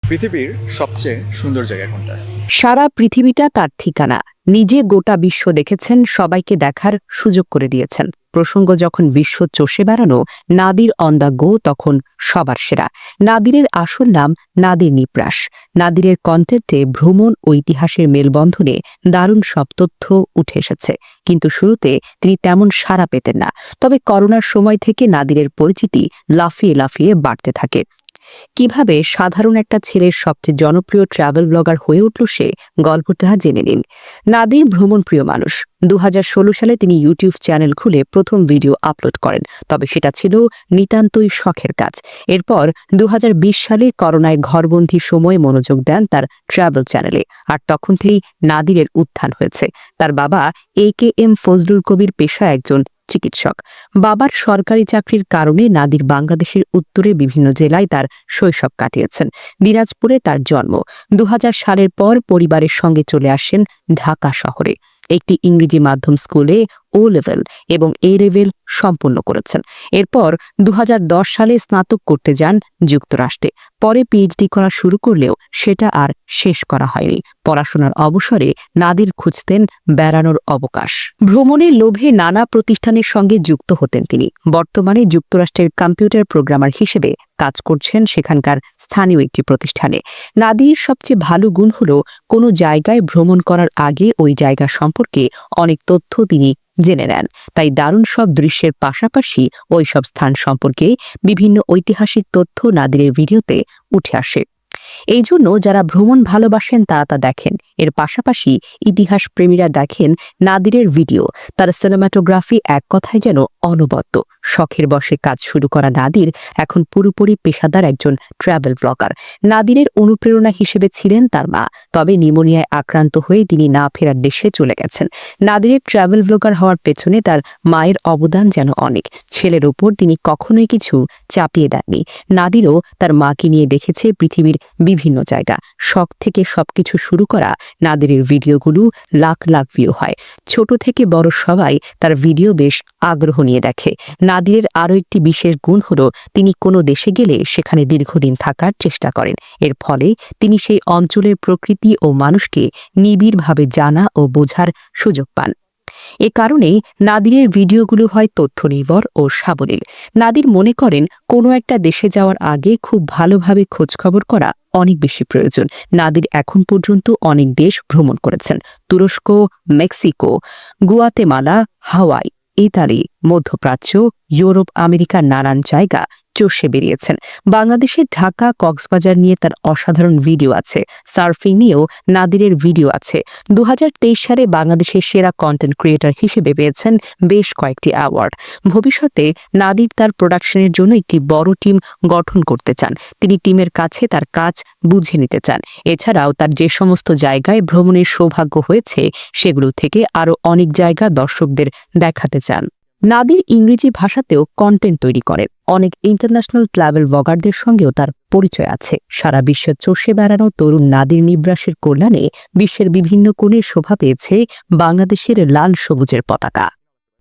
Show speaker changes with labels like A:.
A: পৃথিবীর সবচেয়ে সুন্দর জায়গা কোনটা?
B: সারা পৃথিবীটা তার ঠিকানা। নিজে গোটা বিশ্ব দেখেছেন, সবাইকে দেখার সুযোগ করে দিয়েছেন। প্রসঙ্গ যখন বিশ্ব চষে বেড়ানো, নাদির অন দ্য গো তখন সবার সেরা। নাদিরের আসল নাম নাদির নিপ্রাস। নাদিরের কন্টেন্টে ভ্রমণ ও ইতিহাসের মেলবন্ধনে দারুণ সব তথ্য উঠে এসেছে, কিন্তু শুরুতে তিনি তেমন সাড়া পেতেন না। তবে করোনার সময় থেকে নাদিরের পরিচিতি লাফিয়ে লাফিয়ে বাড়তে থাকে। কিভাবে সাধারণ একটা ছেলের সবচেয়ে জনপ্রিয় ট্রাভেল ব্লগার হয়ে উঠল সে, গল্পটা জেনে নিন। নাদির ভ্রমণপ্রিয় মানুষ। 2016 সালে তিনি ইউটিউব চ্যানেল খুলে প্রথম ভিডিও আপলোড করেন, তবে সেটা ছিল নিতান্তই শখের কাজ। এরপর 2020 সালে করোনায় ঘরবন্দির সময় মনোযোগ দেন তার ট্রাভেল চ্যানেলে, আর তখন থেকেই নাদিরের উত্থান হয়েছে। তার বাবা AKM ফজলুল কবির পেশায় একজন চিকিৎসক। বাবার সরকারি চাকরির কারণে নাদির বাংলাদেশের উত্তরে বিভিন্ন জেলায় তার শৈশব কাটিয়েছেন। দিনাজপুরে তার জন্ম। 2000 সালের পর পরিবারের সঙ্গে চলে আসেন ঢাকা শহরে। একটি ইংরেজি মাধ্যম স্কুলে ও লেভেল এবং এ লেভেল সম্পন্ন করেছেন। এরপর 2010 সালে স্নাতক করতে যান যুক্তরাষ্ট্রে। পরে PhD করা শুরু করলেও সেটা আর শেষ করা হয়নি। পড়াশোনার অবসরে নাদির খুঁজতেন বেড়ানোর অবকাশ। ভ্রমণের লোভে নানা প্রতিষ্ঠানের সঙ্গে যুক্ত হতেন তিনি। বর্তমানে যুক্তরাষ্ট্রের কম্পিউটার প্রোগ্রামার হিসেবে কাজ করছেন সেখানকার স্থানীয় একটি প্রতিষ্ঠানে। নাদির সবচেয়ে ভালো গুণ হল কোনো জায়গায় ভ্রমণ করার আগে ওই জায়গা সম্পর্কে অনেক তথ্য তিনি জেনে নেন। তাই দারুণ সব দৃশ্যের পাশাপাশি ওই সব স্থান সম্পর্কে বিভিন্ন ঐতিহাসিক তথ্য নাদিরের ভিডিওতে উঠে আসে। এই জন্য যারা ভ্রমণ ভালোবাসেন তারা তা দেখেন। এর পাশাপাশি ইতিহাস প্রেমীরা দেখেন নাদিরের ভিডিও। তার সিনেমাটোগ্রাফি এক কথায় যেন অনবদ্য। শখের বশে কাজ শুরু করা নাদির এখন পুরোপুরি পেশাদার একজন ট্রাভেল ব্লগার। নাদিরের অনুপ্রেরণা হিসেবে ছিলেন তার মা, তবে নিউমোনিয়ায় আক্রান্ত হয়ে তিনি না ফেরার দেশে চলে গেছেন। নাদিরের ট্রাভেল ব্লগার হওয়ার পেছনে তার মায়ের অবদান যেন অনেক। ছেলের ওপর তিনি কখনোই কিছু চাপিয়ে দেননি। নাদিরও তার মাকে নিয়ে দেখেছে পৃথিবীর বিভিন্ন জায়গা। শখ থেকে সবকিছু শুরু করা নাদিরের ভিডিওগুলো লাখ লাখ ভিউ হয়। ছোট থেকে বড় সবাই তার ভিডিও বেশ আগ্রহ নিয়ে দেখে। নাদিরের আরও একটি বিশেষ গুণ হল তিনি কোনো দেশে গেলে সেখানে দীর্ঘদিন থাকার চেষ্টা করেন। এর ফলে তিনি সেই অঞ্চলের প্রকৃতি ও মানুষকে নিবিড়ভাবে জানা ও বোঝার সুযোগ পান। এ কারণেই নাদিরের ভিডিওগুলো হয় তথ্যনির্ভর ও সাবলীল। নাদির মনে করেন কোনো একটা দেশে যাওয়ার আগে খুব ভালোভাবে খোঁজখবর করা অনেক বেশি প্রয়োজন। নাদির এখন পর্যন্ত অনেক দেশ ভ্রমণ করেছেন। তুরস্ক, মেক্সিকো, গুয়াতেমালা, হাওয়াই, ইতালি, মধ্যপ্রাচ্য, ইউরোপ, আমেরিকার নানান জায়গা চষে বেরিয়েছেন। বাংলাদেশের ঢাকা, কক্সবাজার নিয়ে তার অসাধারণ ভিডিও আছে। সার্ফিং নিয়েও নাদিরের ভিডিও আছে। 2023 সালে বাংলাদেশের সেরা কন্টেন্ট ক্রিয়েটর হিসেবে পেয়েছেন বেশ কয়েকটি অ্যাওয়ার্ড। ভবিষ্যতে নাদির তার প্রোডাকশনের জন্য একটি বড় টিম গঠন করতে চান। তিনি টিমের কাছে তার কাজ বুঝে নিতে চান। এছাড়াও তার যে সমস্ত জায়গায় ভ্রমণের সৌভাগ্য হয়েছে সেগুলো থেকে আরও অনেক জায়গা দর্শকদের দেখাতে চান। নাদির ইংরেজি ভাষাতেও কন্টেন্ট তৈরি করেন। অনেক ইন্টারন্যাশনাল ট্রাভেল ব্লগারদের সঙ্গেও তার পরিচয় আছে। সারা বিশ্ব চষে বেড়ানো তরুণ নাদির নিব্রাসের কল্যাণে বিশ্বের বিভিন্ন কোণে শোভা পেয়েছে বাংলাদেশের লাল সবুজের পতাকা।